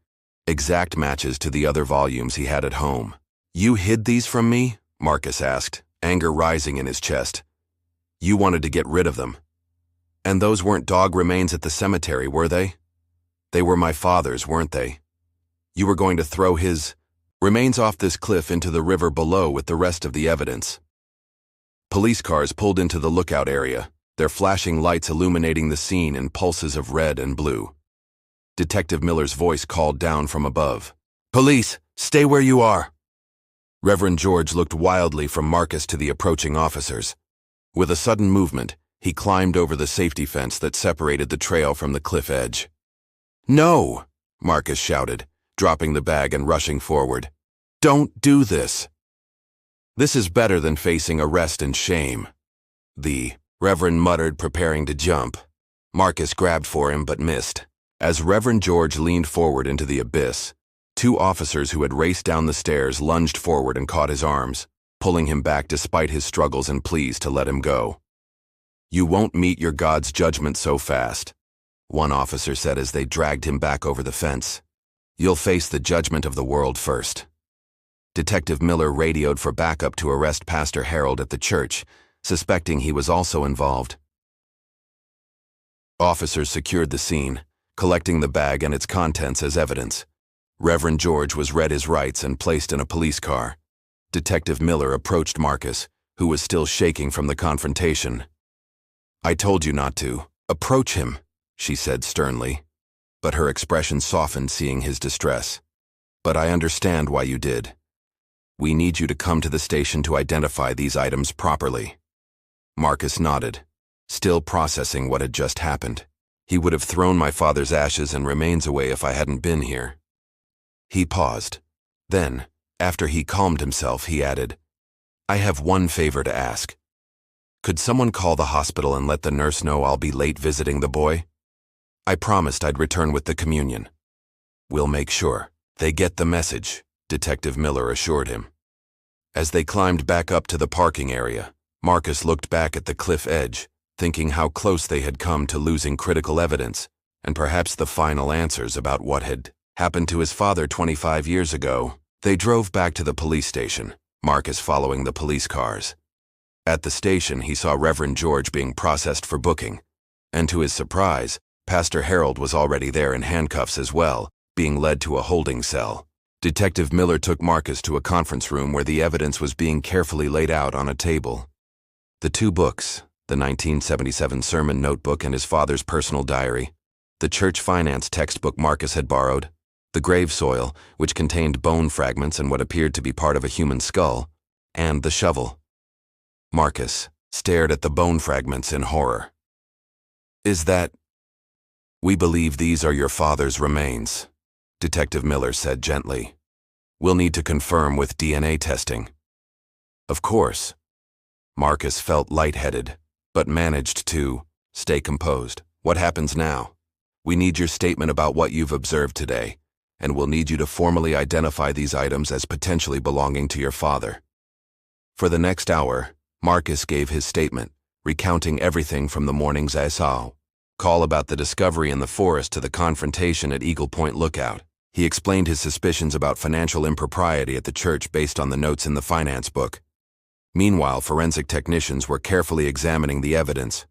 exact matches to the other volumes he had at home. "You hid these from me?" Marcus asked, anger rising in his chest. "You wanted to get rid of them. And those weren't dog remains at the cemetery, were they? They were my father's, weren't they? You were going to throw his remains off this cliff into the river below with the rest of the evidence." Police cars pulled into the lookout area, their flashing lights illuminating the scene in pulses of red and blue. Detective Miller's voice called down from above. "Police, stay where you are." Reverend George looked wildly from Marcus to the approaching officers. With a sudden movement, he climbed over the safety fence that separated the trail from the cliff edge. "No!" Marcus shouted, dropping the bag and rushing forward. "Don't do this! This is better than facing arrest and shame." The Reverend muttered, preparing to jump. Marcus grabbed for him but missed. As Reverend George leaned forward into the abyss, two officers who had raced down the stairs lunged forward and caught his arms, pulling him back despite his struggles and pleas to let him go. "You won't meet your God's judgment so fast," one officer said as they dragged him back over the fence. "You'll face the judgment of the world first." Detective Miller radioed for backup to arrest Pastor Harold at the church, suspecting he was also involved. Officers secured the scene, collecting the bag and its contents as evidence. Reverend George was read his rights and placed in a police car. Detective Miller approached Marcus, who was still shaking from the confrontation. "I told you not to. Approach him," she said sternly. But her expression softened seeing his distress. "But I understand why you did. We need you to come to the station to identify these items properly." Marcus nodded, still processing what had just happened. He would have thrown my father's ashes and remains away if I hadn't been here. He paused. Then, after he calmed himself, he added, "I have one favor to ask. Could someone call the hospital and let the nurse know I'll be late visiting the boy? I promised I'd return with the communion." "We'll make sure they get the message," Detective Miller assured him. As they climbed back up to the parking area, Marcus looked back at the cliff edge, thinking how close they had come to losing critical evidence, and perhaps the final answers about what had happened to his father 25 years ago. They drove back to the police station, Marcus following the police cars. At the station, he saw Reverend George being processed for booking, and to his surprise, Pastor Harold was already there in handcuffs as well, being led to a holding cell. Detective Miller took Marcus to a conference room where the evidence was being carefully laid out on a table. The two books, the 1977 sermon notebook and his father's personal diary, the church finance textbook Marcus had borrowed, the grave soil, which contained bone fragments and what appeared to be part of a human skull, and the shovel. Marcus stared at the bone fragments in horror. "Is that—" "We believe these are your father's remains," Detective Miller said gently. "We'll need to confirm with DNA testing." "Of course." Marcus felt lightheaded, but managed to stay composed. "What happens now? We need your statement about what you've observed today, and we'll need you to formally identify these items as potentially belonging to your father." For the next hour, Marcus gave his statement, recounting everything from the morning's call about the discovery in the forest to the confrontation at Eagle Point Lookout. He explained his suspicions about financial impropriety at the church based on the notes in the finance book. Meanwhile, forensic technicians were carefully examining the evidence.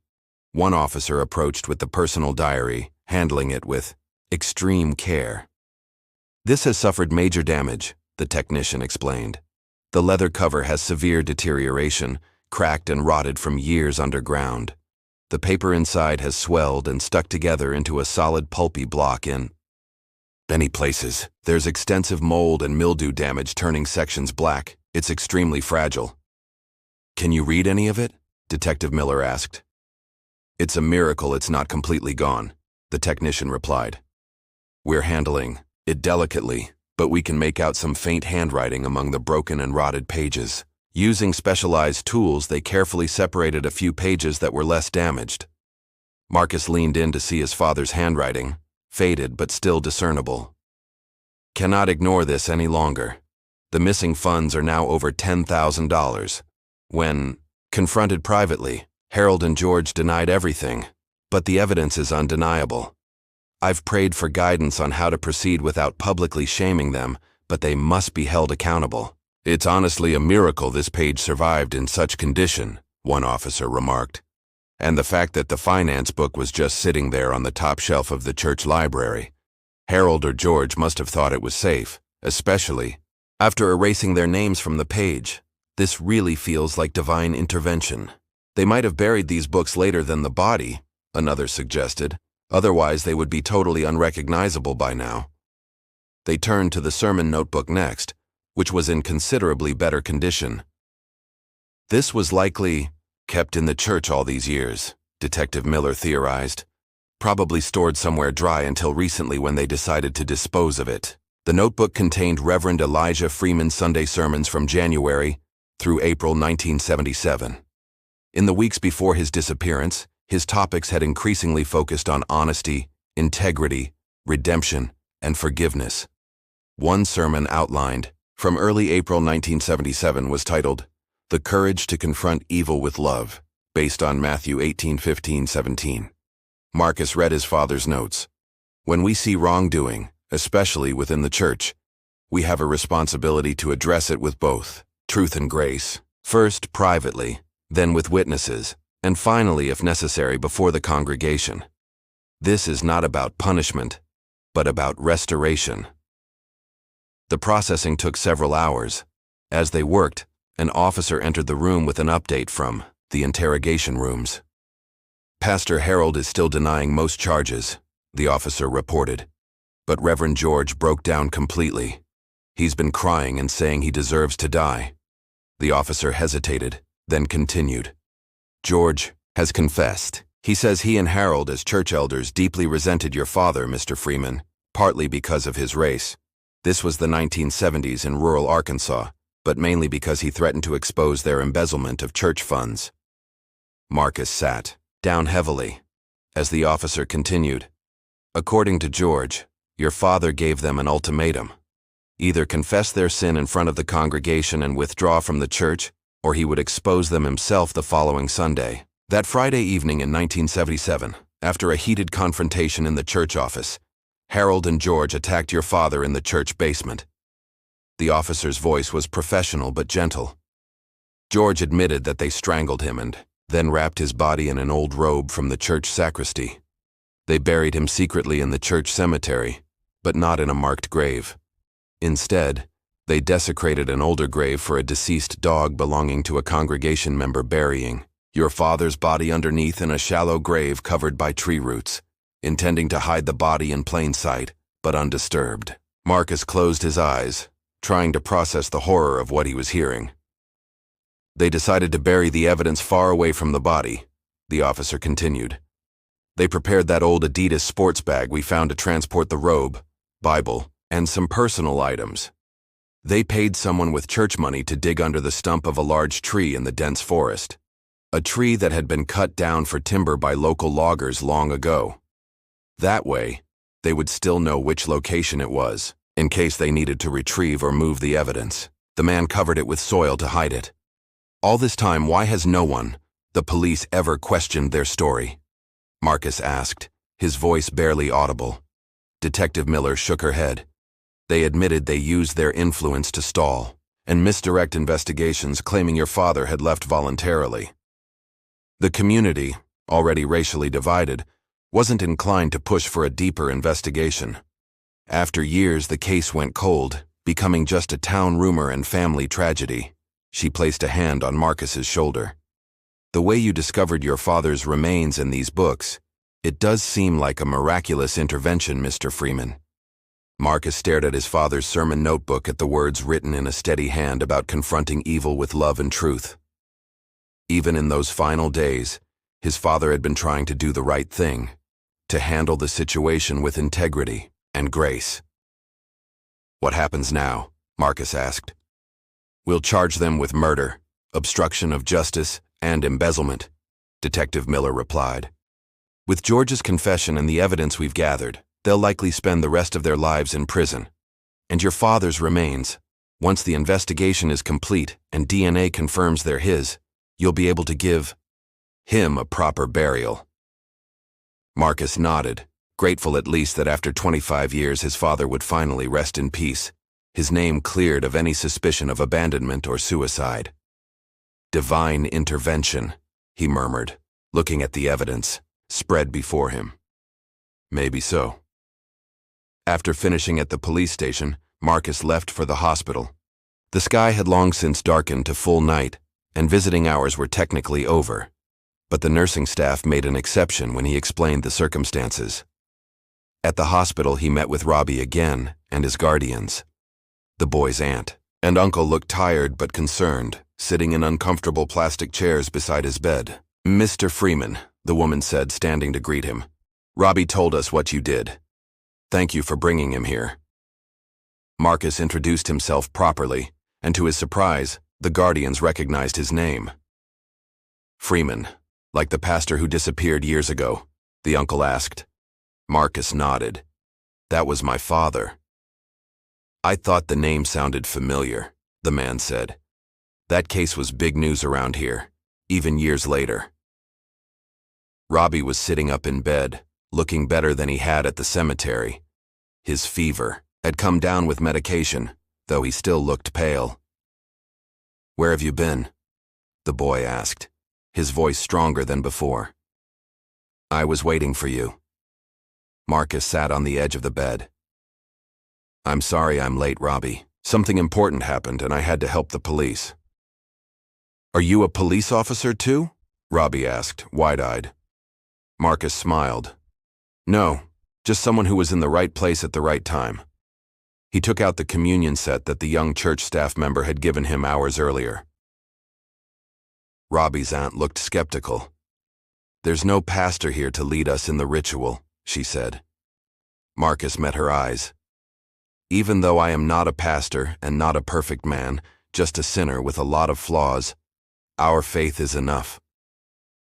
One officer approached with the personal diary, handling it with extreme care. "This has suffered major damage," the technician explained. "The leather cover has severe deterioration, cracked and rotted from years underground. The paper inside has swelled and stuck together into a solid pulpy block in many places. There's extensive mold and mildew damage turning sections black. It's extremely fragile." "Can you read any of it?" Detective Miller asked. "It's a miracle it's not completely gone," the technician replied. "We're handling it delicately, but we can make out some faint handwriting among the broken and rotted pages. Using specialized tools, they carefully separated a few pages that were less damaged." Marcus leaned in to see his father's handwriting, faded but still discernible. "Cannot ignore this any longer. The missing funds are now over $10,000. When confronted privately, Harold and George denied everything, but the evidence is undeniable. I've prayed for guidance on how to proceed without publicly shaming them, but they must be held accountable. It's honestly a miracle this page survived in such condition," one officer remarked. "And the fact that the finance book was just sitting there on the top shelf of the church library. Harold or George must have thought it was safe, especially after erasing their names from the page. This really feels like divine intervention. They might have buried these books later than the body," another suggested. "Otherwise, they would be totally unrecognizable by now." They turned to the sermon notebook next, which was in considerably better condition. This was likely kept in the church all these years, Detective Miller theorized. Probably stored somewhere dry until recently when they decided to dispose of it. The notebook contained Reverend Elijah Freeman's Sunday sermons from January through April 1977. In the weeks before his disappearance, his topics had increasingly focused on honesty, integrity, redemption, and forgiveness. One sermon outlined from early April 1977 was titled, "The Courage to Confront Evil with Love," based on Matthew 18:15-17. Marcus read his father's notes. When we see wrongdoing, especially within the church, we have a responsibility to address it with both truth and grace, first privately, then with witnesses, and finally, if necessary, before the congregation. This is not about punishment, but about restoration. The processing took several hours. As they worked, an officer entered the room with an update from the interrogation rooms. "Pastor Harold is still denying most charges," the officer reported. But Reverend George broke down completely. "He's been crying and saying he deserves to die." The officer hesitated, then continued. "George has confessed. He says he and Harold, as church elders, deeply resented your father, Mr. Freeman, partly because of his race. This was the 1970s in rural Arkansas, but mainly because he threatened to expose their embezzlement of church funds." Marcus sat down heavily as the officer continued. "According to George, your father gave them an ultimatum. Either confess their sin in front of the congregation and withdraw from the church, or he would expose them himself the following Sunday. That Friday evening in 1977, after a heated confrontation in the church office, Harold and George attacked your father in the church basement." The officer's voice was professional but gentle. "George admitted that they strangled him and then wrapped his body in an old robe from the church sacristy. They buried him secretly in the church cemetery, but not in a marked grave. Instead, they desecrated an older grave for a deceased dog belonging to a congregation member, burying your father's body underneath in a shallow grave covered by tree roots, intending to hide the body in plain sight, but undisturbed." Marcus closed his eyes, trying to process the horror of what he was hearing. "They decided to bury the evidence far away from the body," the officer continued. "They prepared that old Adidas sports bag we found to transport the robe, Bible, and some personal items. They paid someone with church money to dig under the stump of a large tree in the dense forest, a tree that had been cut down for timber by local loggers long ago. That way, they would still know which location it was, in case they needed to retrieve or move the evidence. The man covered it with soil to hide it. All this time, why has no one, the police, ever questioned their story?" Marcus asked, his voice barely audible. Detective Miller shook her head. "They admitted they used their influence to stall and misdirect investigations, claiming your father had left voluntarily. The community, already racially divided, wasn't inclined to push for a deeper investigation. After years, the case went cold, becoming just a town rumor and family tragedy." She placed a hand on Marcus's shoulder. "The way you discovered your father's remains in these books, it does seem like a miraculous intervention, Mr. Freeman." Marcus stared at his father's sermon notebook, at the words written in a steady hand about confronting evil with love and truth. Even in those final days, his father had been trying to do the right thing, to handle the situation with integrity and grace. "What happens now?" Marcus asked. "We'll charge them with murder, obstruction of justice, and embezzlement," Detective Miller replied. "With George's confession and the evidence we've gathered, they'll likely spend the rest of their lives in prison. And your father's remains, once the investigation is complete and DNA confirms they're his, you'll be able to give him a proper burial." Marcus nodded, grateful at least that after 25 years his father would finally rest in peace, his name cleared of any suspicion of abandonment or suicide. "Divine intervention," he murmured, looking at the evidence spread before him. "Maybe so." After finishing at the police station, Marcus left for the hospital. The sky had long since darkened to full night, and visiting hours were technically over. But the nursing staff made an exception when he explained the circumstances. At the hospital, he met with Robbie again and his guardians, the boy's aunt, And Uncle looked tired but concerned, sitting in uncomfortable plastic chairs beside his bed. "Mr. Freeman," the woman said, standing to greet him. "Robbie told us what you did. Thank you for bringing him here." Marcus introduced himself properly, and to his surprise, the guardians recognized his name. "Freeman, like the pastor who disappeared years ago?" the uncle asked. Marcus nodded. "That was my father." "I thought the name sounded familiar," the man said. "That case was big news around here, even years later." Robbie was sitting up in bed, looking better than he had at the cemetery. His fever had come down with medication, though he still looked pale. "Where have you been?" the boy asked, his voice stronger than before. "I was waiting for you." Marcus sat on the edge of the bed. "I'm sorry I'm late, Robbie. Something important happened and I had to help the police." "Are you a police officer too?" Robbie asked, wide-eyed. Marcus smiled. "No, just someone who was in the right place at the right time." He took out the communion set that the young church staff member had given him hours earlier. Robbie's aunt looked skeptical. "There's no pastor here to lead us in the ritual," she said. Marcus met her eyes. "Even though I am not a pastor and not a perfect man, just a sinner with a lot of flaws, our faith is enough.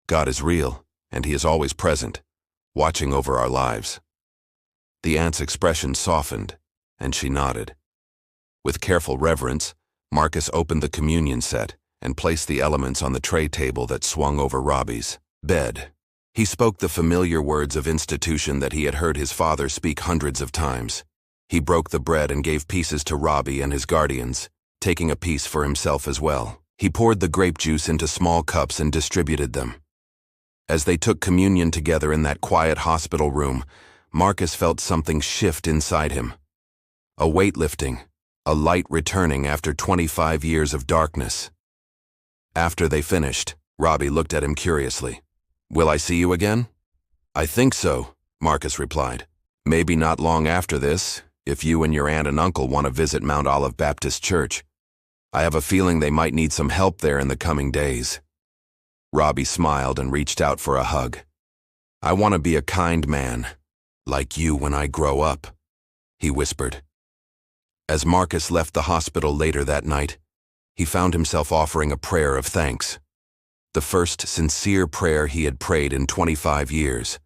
God is real, and He is always present, watching over our lives." The aunt's expression softened, and she nodded. With careful reverence, Marcus opened the communion set and placed the elements on the tray table that swung over Robbie's bed. He spoke the familiar words of institution that he had heard his father speak hundreds of times. He broke the bread and gave pieces to Robbie and his guardians, taking a piece for himself as well. He poured the grape juice into small cups and distributed them. As they took communion together in that quiet hospital room, Marcus felt something shift inside him. A weight lifting, a light returning after 25 years of darkness. After they finished, Robbie looked at him curiously. "Will I see you again?" "I think so," Marcus replied. "Maybe not long after this, if you and your aunt and uncle want to visit Mount Olive Baptist Church. I have a feeling they might need some help there in the coming days." Robbie smiled and reached out for a hug. "I want to be a kind man, like you when I grow up," he whispered. As Marcus left the hospital later that night, he found himself offering a prayer of thanks. The first sincere prayer he had prayed in 25 years.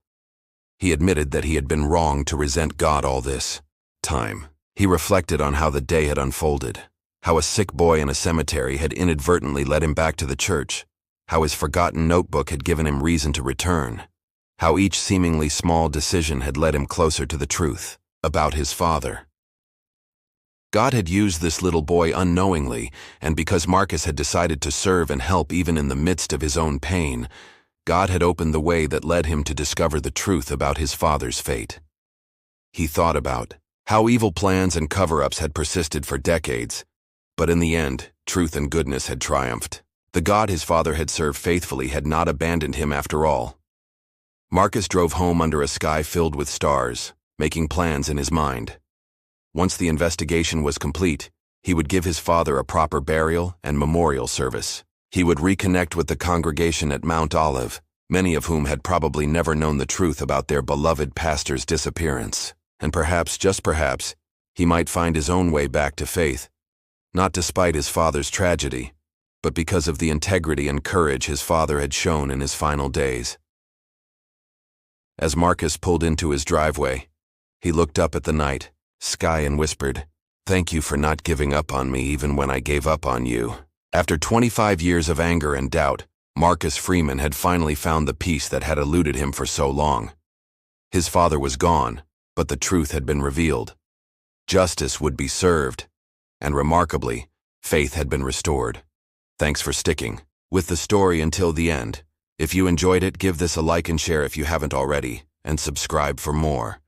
He admitted that he had been wrong to resent God all this time. He reflected on how the day had unfolded, how a sick boy in a cemetery had inadvertently led him back to the church, how his forgotten notebook had given him reason to return, how each seemingly small decision had led him closer to the truth about his father. God had used this little boy unknowingly, and because Marcus had decided to serve and help even in the midst of his own pain, God had opened the way that led him to discover the truth about his father's fate. He thought about how evil plans and cover-ups had persisted for decades, but in the end, truth and goodness had triumphed. The God his father had served faithfully had not abandoned him after all. Marcus drove home under a sky filled with stars, making plans in his mind. Once the investigation was complete, he would give his father a proper burial and memorial service. He would reconnect with the congregation at Mount Olive, many of whom had probably never known the truth about their beloved pastor's disappearance. And perhaps, just perhaps, he might find his own way back to faith, not despite his father's tragedy, but because of the integrity and courage his father had shown in his final days. As Marcus pulled into his driveway, he looked up at the night sky and whispered, "Thank you for not giving up on me even when I gave up on you." After 25 years of anger and doubt, Marcus Freeman had finally found the peace that had eluded him for so long. His father was gone, but the truth had been revealed. Justice would be served, and remarkably, faith had been restored. Thanks for sticking with the story until the end. If you enjoyed it, give this a like and share if you haven't already, and subscribe for more.